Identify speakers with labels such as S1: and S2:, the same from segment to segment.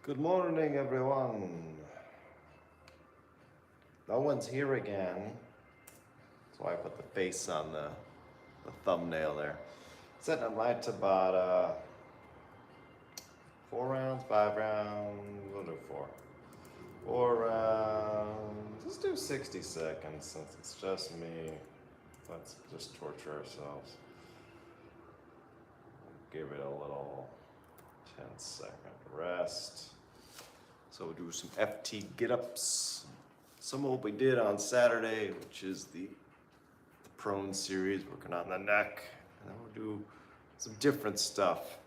S1: Good morning, everyone. No one's here again, so I put the face on the thumbnail there. Setting up my tabata. 4 rounds, 5 rounds, we'll do 4. 4 rounds, let's do 60 seconds since it's just me. Let's just torture ourselves. Give it a little 10-second rest. So we'll do some FT get-ups. Some of what we did on Saturday, which is the prone series, working on the neck. And then we'll do some different stuff.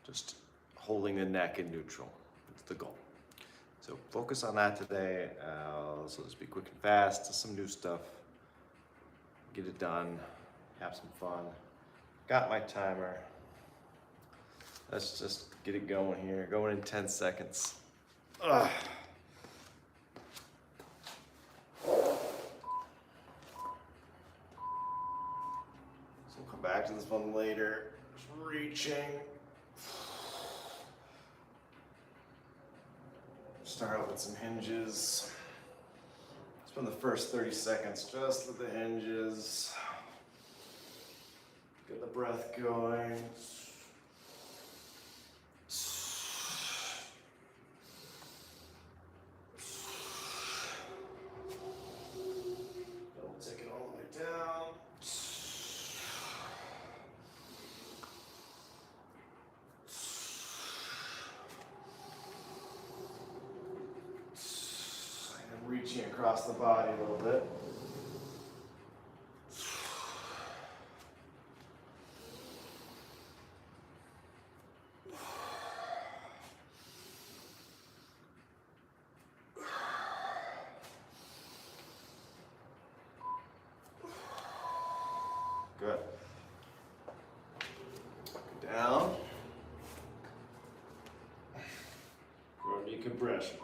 S1: Just holding the neck in neutral. That's the goal. So focus on that today. So just be quick and fast, just some new stuff. Get it done, have some fun. Got my timer. Let's just get it going here. Going in 10 seconds. Ugh. So we'll come back to this one later. Just reaching. Start out with some hinges. Spend the first 30 seconds just with the hinges. Get the breath going. Don't take it all the way down. And reaching across the body a little bit. Good. Down. For decompression.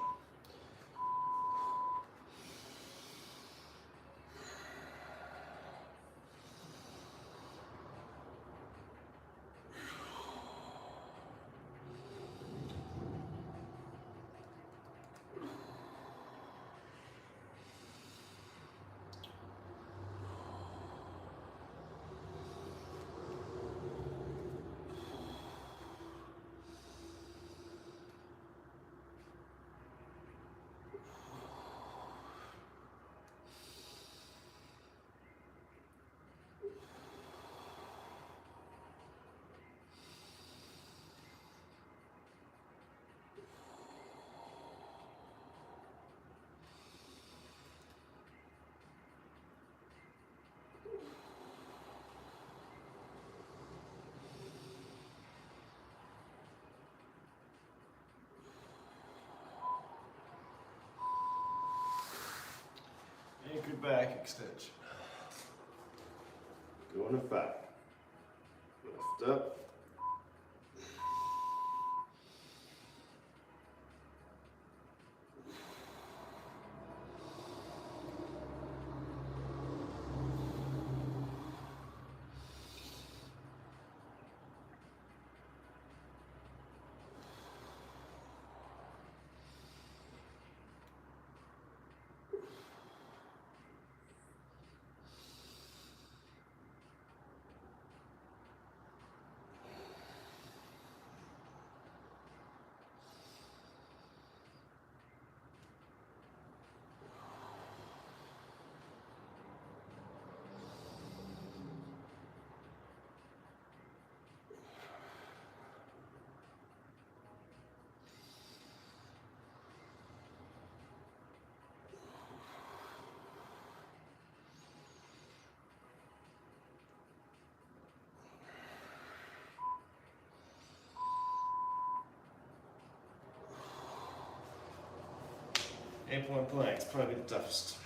S1: Anchor back extension. Going to 5. Lift up. Eight-point planks, probably the toughest.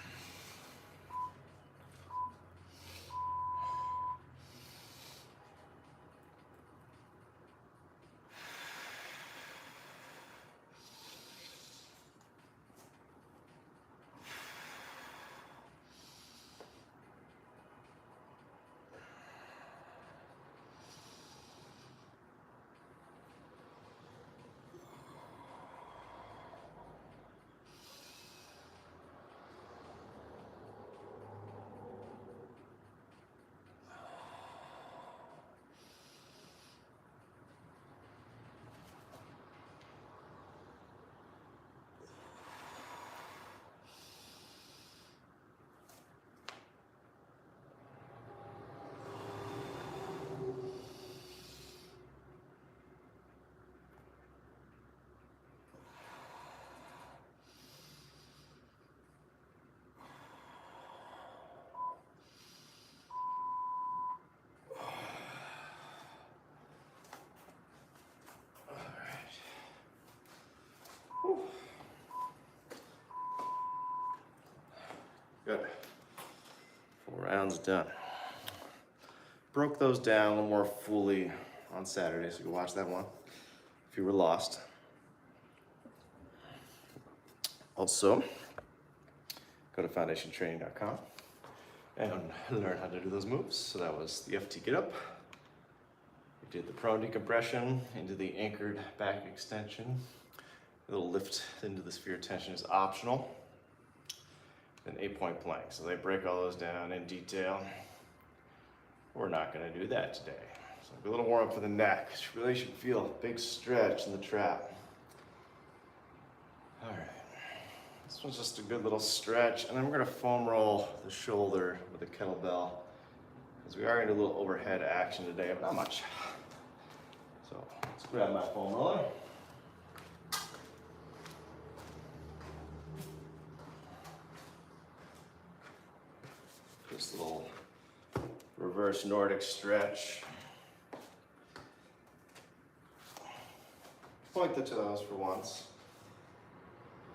S1: Good. 4 rounds done. Broke those down a little more fully on Saturday, so you can watch that one if you were lost. Also, go to foundationtraining.com and learn how to do those moves. So that was the FT get up. We did the prone decompression into the anchored back extension. A little lift into the sphere tension is optional. Then 8-point plank. So they break all those down in detail. We're not going to do that today. So a little warm up for the neck. You really should feel a big stretch in the trap. All right. This one's just a good little stretch, and then we're going to foam roll the shoulder with a kettlebell, because we are going to do a little overhead action today, but not much. So let's grab my foam roller. This little reverse Nordic stretch. Point the toes for once.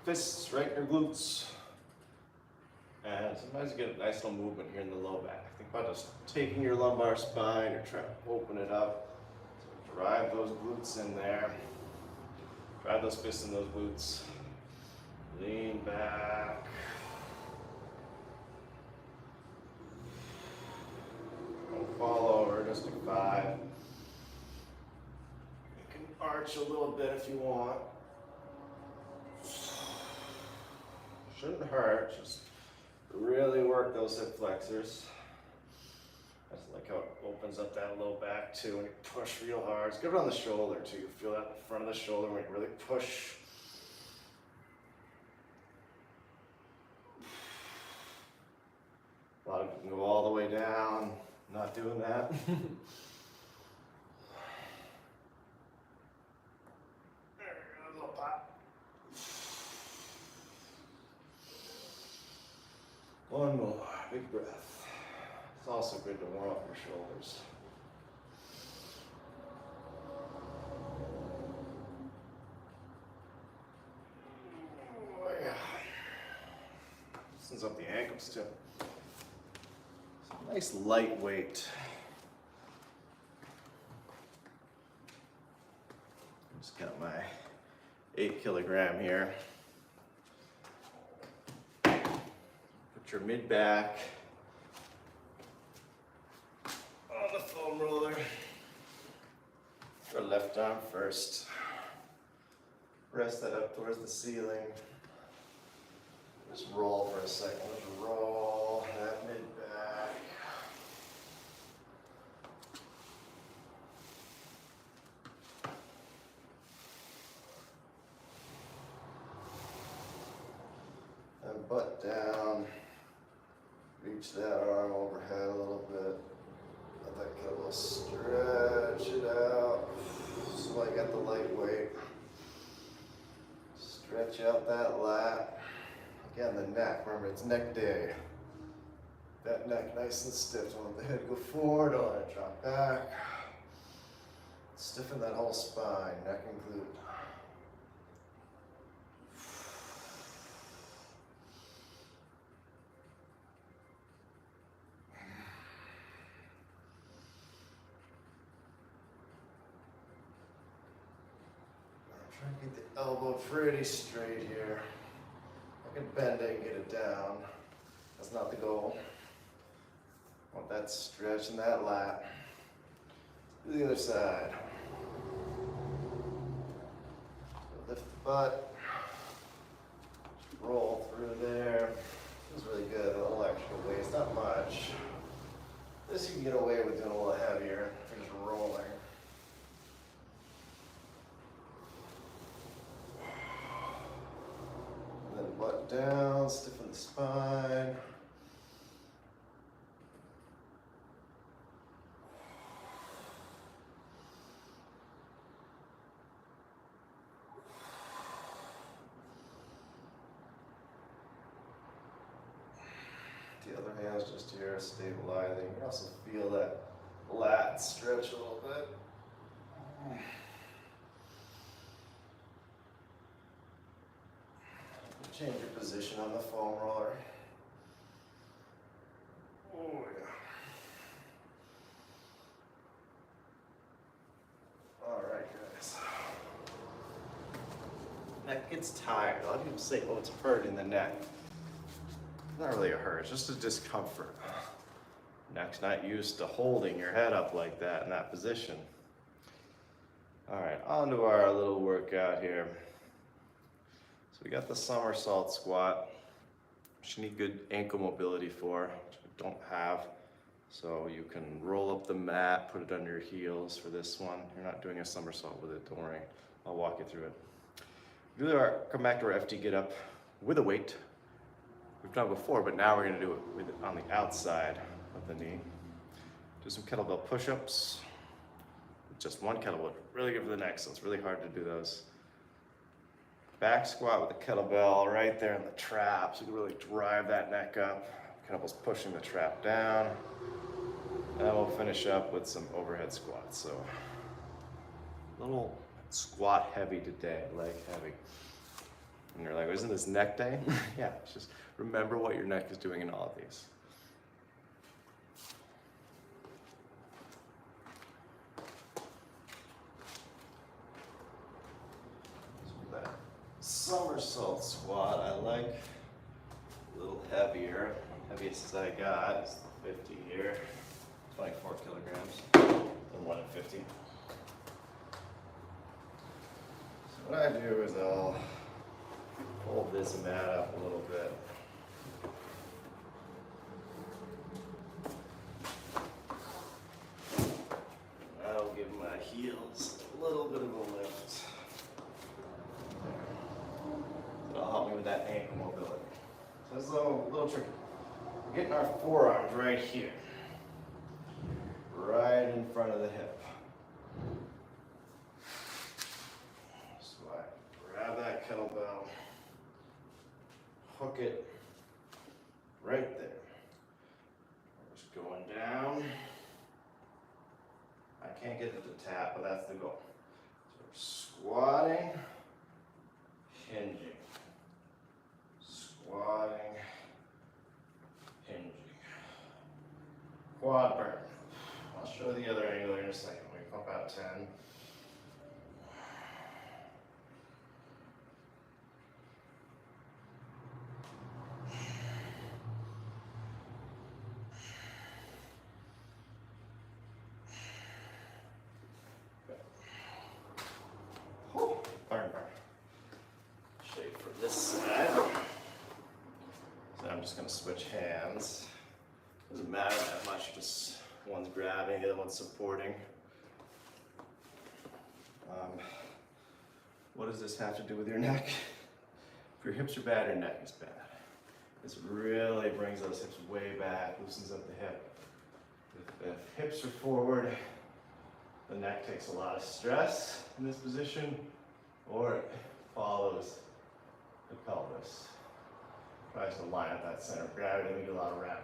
S1: Fists right in your glutes. And sometimes you get a nice little movement here in the low back. Think about just taking your lumbar spine or trying to open it up. So drive those glutes in there. Drive those fists in those glutes. Lean back. Don't fall over, just do 5. You can arch a little bit if you want. Shouldn't hurt, just really work those hip flexors. I just like how it opens up that low back too when you push real hard. Just give it on the shoulder too. You feel that in the front of the shoulder when you really push. A lot of people can go all the way down. Not doing that. There we go, a little pop. One more, big breath. It's also good to warm up your shoulders. Oh yeah. Loosens up the ankles too. Nice lightweight. Just got my 8 kilogram here. Put your mid back on the foam roller. Your left arm first. Rest that up towards the ceiling. Just roll for a second. Just roll that mid back. And butt down. Reach that arm overhead a little bit. Let that kettlebell stretch it out. So I got the lightweight. Stretch out that lat. Again, the neck. Remember, it's neck day. That neck nice and stiff. Don't let the head go forward. Don't let it drop back. Stiffen that whole spine, neck and glute. Try and get the elbow pretty straight here. I can bend it and get it down. That's not the goal. I want that stretch in that lat. Do the other side. Lift the butt. Roll through there. Feels really good. A little extra weight. It's not much. This you can get away with doing a little heavier if you're just rolling. And then butt down, stiffen the spine. The other hand's just here stabilizing. You can also feel that lat stretch a little bit. Change your position on the foam roller. neck gets tired. A lot of people say, oh, it's hurt in the neck. It's not really a hurt, it's just a discomfort. Neck's not used to holding your head up like that in that position. All right, on to our little workout here. So we got the somersault squat, which you need good ankle mobility for, which we don't have. So you can roll up the mat, put it under your heels for this one. You're not doing a somersault with it, don't worry. I'll walk you through it. Come back to our FT get up with a weight. We've done it before, but now we're gonna do it on the outside of the knee. Do some kettlebell push-ups. Just one kettlebell, really good for the neck, so it's really hard to do those. Back squat with the kettlebell right there in the trap, so you can really drive that neck up. Kettlebell's pushing the trap down. And then we'll finish up with some overhead squats. So a little squat heavy today, leg heavy. And you're like, isn't this neck day? Yeah, it's just remember what your neck is doing in all of these. So that somersault squat, I like a little heavier. Heaviest as I got is the 50 here, 24 kilograms, and 1 at 50. So what I do is I'll hold this mat up a little bit. I'll give my heels a little bit of a lift. That'll help me with that ankle mobility. So it's a little tricky. We're getting our forearms right here, right in front of the hip. So I grab that kettlebell, hook it right there. We're just going down. I can't get it to tap, but that's the goal. So we're squatting, hinging, squatting, hinging. Quad burn. I'll show the other angle here in a second. We pump out 10. Burn. Shake for this side. So I'm just going to switch hands. Doesn't matter that much, just one's grabbing, the other one's supporting. What does this have to do with your neck? If your hips are bad, your neck is bad. This really brings those hips way back, loosens up the hip. If hips are forward, the neck takes a lot of stress in this position, or it follows the pelvis. Tries to line up that center of gravity, and we do a lot of wrapping.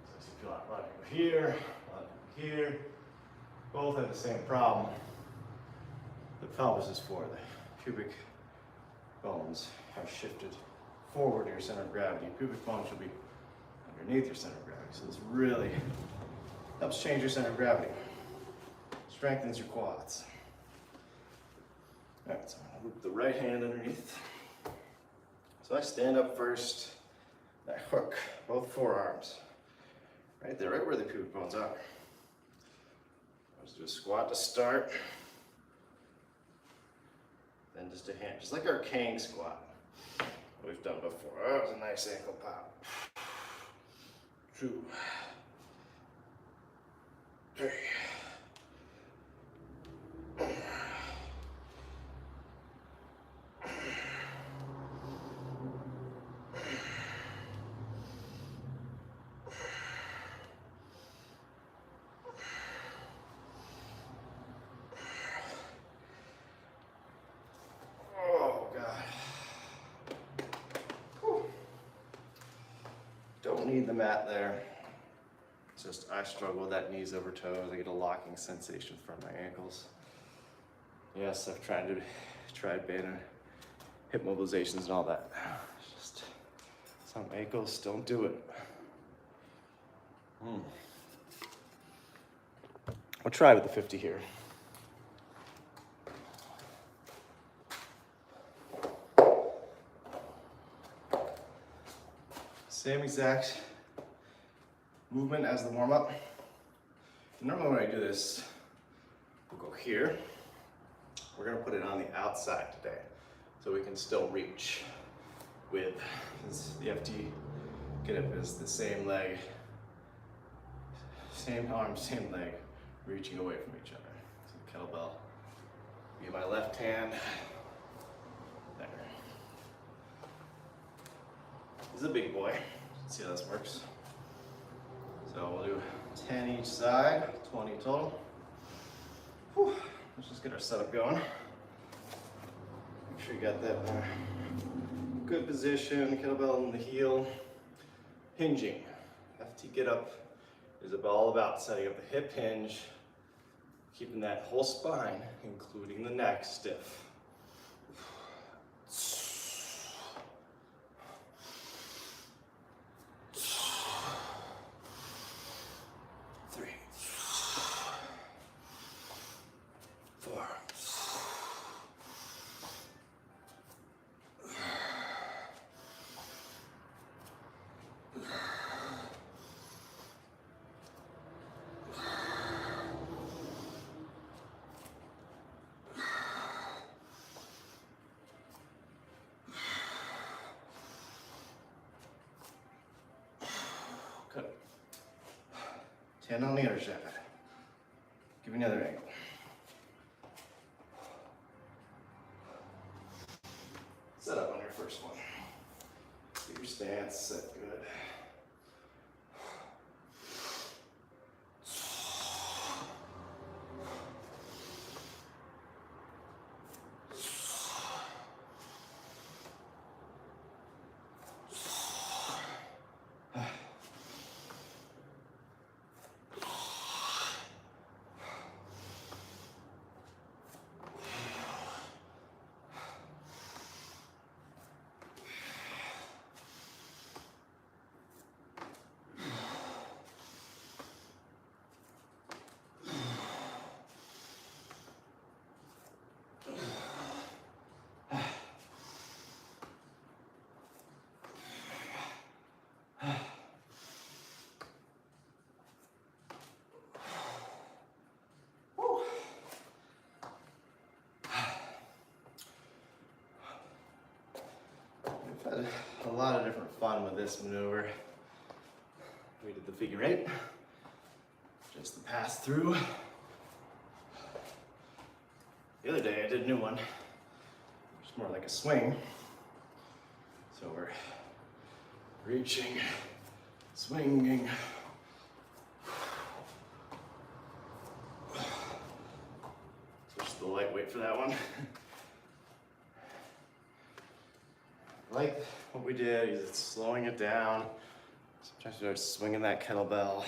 S1: So you feel a lot of people here, a lot of people here. Both have the same problem. The pelvis is forward. The pubic bones have shifted forward to your center of gravity. Your pubic bone should be underneath your center of gravity. So this really helps change your center of gravity. Strengthens your quads. All right, so I'm gonna loop the right hand underneath. So I stand up first, I hook both forearms right there, right where the pubic bones are. Let's do a squat to start, then just a hand, just like our Kang squat we've done before. Oh, that was a nice ankle pop. 2, 3. Don't need the mat there. It's just I struggle with that knees over toes. I get a locking sensation from my ankles. Yes, I've tried band hip mobilizations and all that. It's just some ankles don't do it. I'll try with the 50 here. Same exact movement as the warm-up. Normally when I do this, we'll go here. We're gonna put it on the outside today, so we can still reach with the FT get up is the same leg, same arm, same leg, reaching away from each other. So the kettlebell be my left hand. There. This is a big boy. Let's see how this works. So we'll do 10 each side, 20 total. Whew. Let's just get our setup going. Make sure you got that good position, kettlebell in the heel. Hinging. FT get up is all about setting up the hip hinge, keeping that whole spine, including the neck, stiff. 3, 4. Good. 10 on the other side. Give me another angle. Set up on your first one. Get your stance set good. We've had a lot of different fun with this maneuver. We did the figure 8, just the pass through. The other day I did a new one, which is more like a swing. So we're reaching, swinging. Switch to the lightweight for that one. Like what we did, is it's slowing it down. Sometimes we start swinging that kettlebell,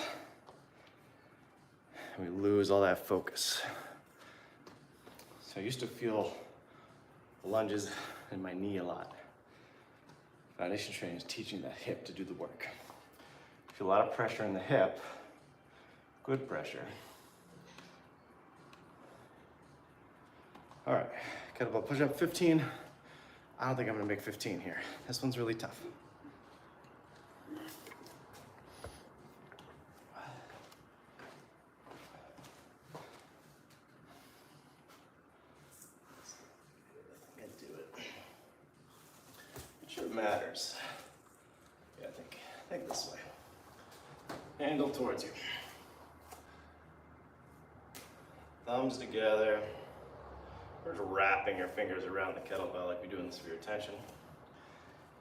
S1: and we lose all that focus. So I used to feel the lunges in my knee a lot. Foundation training is teaching that hip to do the work. Feel a lot of pressure in the hip, good pressure. All right, kettlebell push up 15. I don't think I'm gonna make 15 here. This one's really tough. Can't do it. Not sure it matters. Yeah, I think this way. Angle towards you. Thumbs together. We're just wrapping your fingers around the kettlebell like we do in the sphere of tension.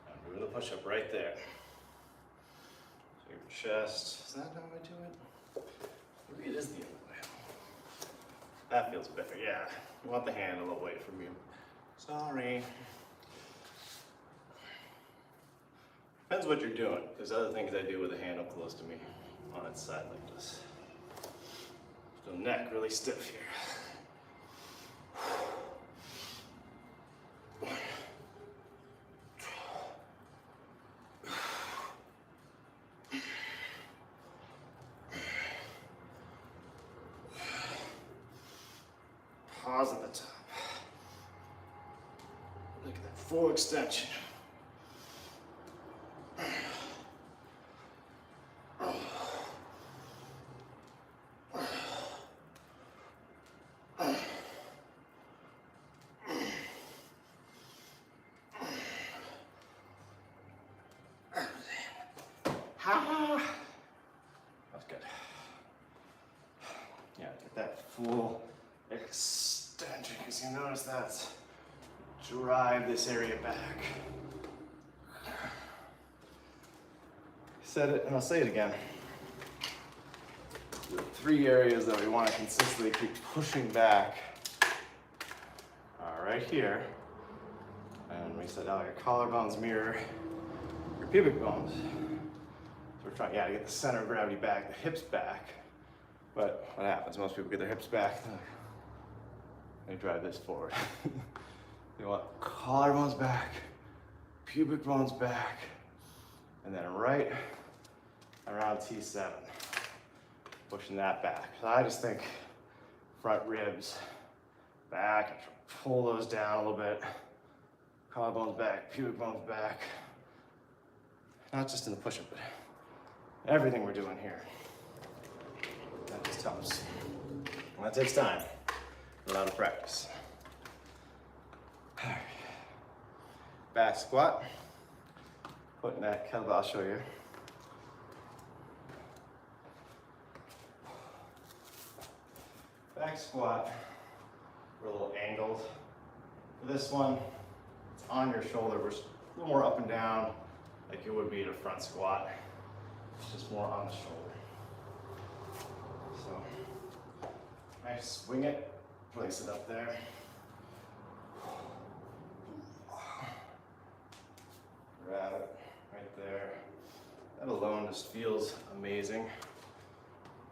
S1: I'm doing the push-up right there. So your chest, is that how I do it? Maybe it is the other way. That feels better, yeah. You want the handle away from you. Sorry. Depends what you're doing, because other things I do with the handle close to me on its side like this. So neck really stiff here. Pause at the top. Look at that full extension. cool extension, because you notice that's drive this area back. Said it and I'll say it again. The 3 areas that we want to consistently keep pushing back are right here. And we said, oh, your collarbones mirror your pubic bones. So we're trying, to get the center of gravity back, the hips back. But what happens? Most people get their hips back, they drive this forward. They want collarbones back, pubic bones back, and then right around T7, pushing that back. So I just think front ribs back, pull those down a little bit, collarbones back, pubic bones back. Not just in the push-up, but everything we're doing here. That just helps. And that takes time, a lot of practice. Back squat. Putting that kettlebell, I'll show you. Back squat, we're a little angled. For this one, it's on your shoulder. We're a little more up and down, like it would be in a front squat. It's just more on the shoulder. So, I swing it, place it up there. Grab it right there. That alone just feels amazing.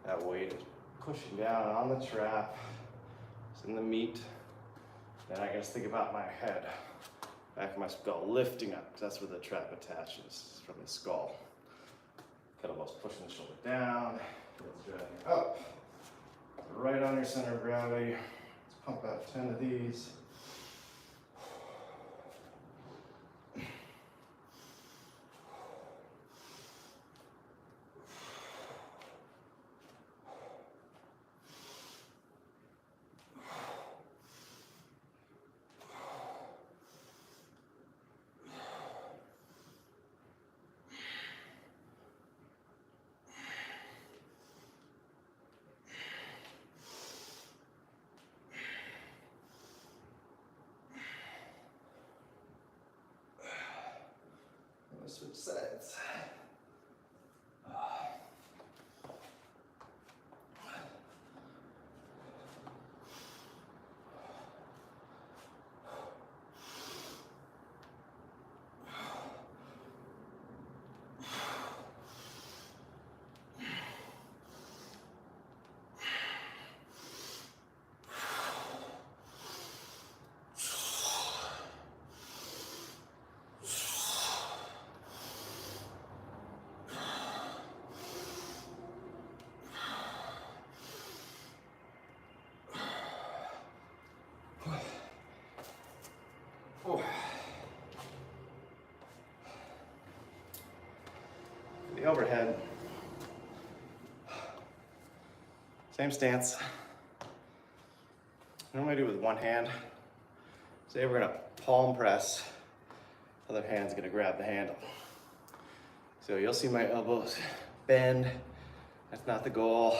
S1: That weight is pushing down on the trap. It's in the meat. Then I just think about my head, back of my skull, lifting up, because that's where the trap attaches, from the skull. Kettlebell's pushing the shoulder down, it's dragging up. Right on your center of gravity. Let's pump out 10 of these. Switch sides. The overhead, same stance. Normally I do it with one hand. Today we're gonna palm press, other hand's gonna grab the handle. So you'll see my elbows bend, that's not the goal.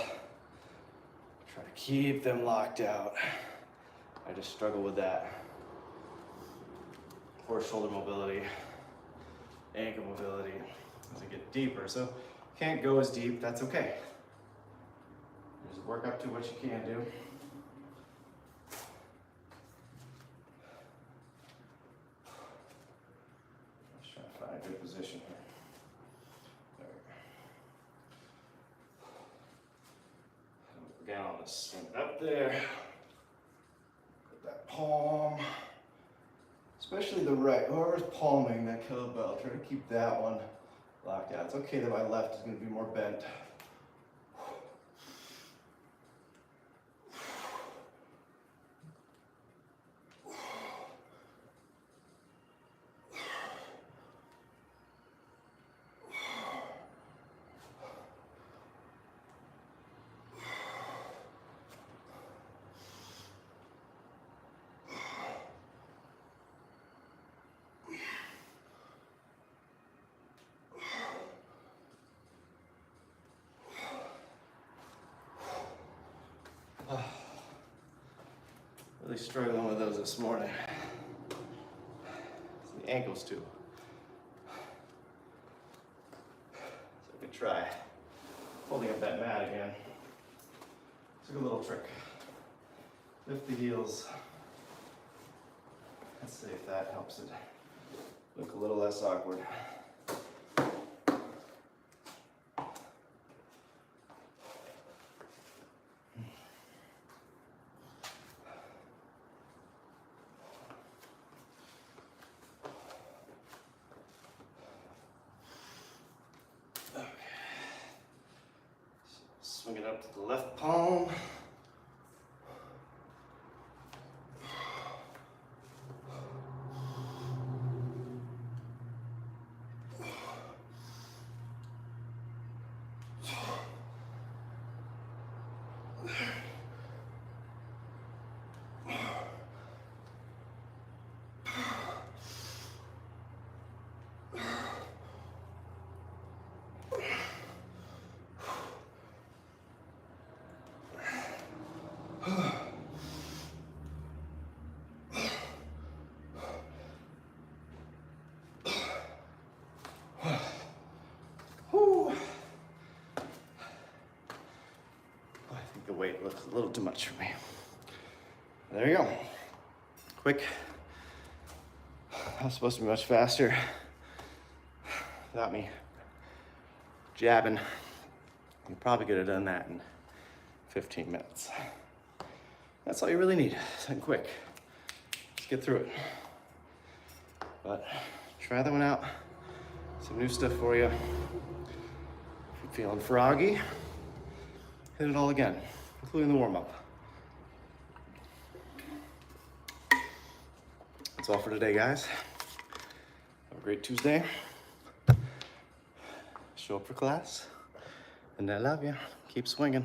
S1: Try to keep them locked out. I just struggle with that. Core shoulder mobility, ankle mobility as I get deeper. So can't go as deep, that's okay. Just work up to what you can do. Let's try to find a good position here. There we go. Again, I'll just swing it up there. Put that palm. Especially the right, whoever's palming that kettlebell, try to keep that one locked out. It's okay that my left is going to be more bent. Really struggling with those this morning. The ankles too. So we can try holding up that mat again. It's a good little trick. Lift the heels. Let's see if that helps it look a little less awkward. Swing it up to the left palm. The weight looks a little too much for me. There you go. Quick. That was supposed to be much faster. Without me jabbing. You probably could have done that in 15 minutes. That's all you really need. Something quick. Let's get through it. But try that one out. Some new stuff for you. If you're feeling froggy, hit it all again, including the warm-up. That's all for today, guys. Have a great Tuesday. Show up for class, and I love you. Keep swinging.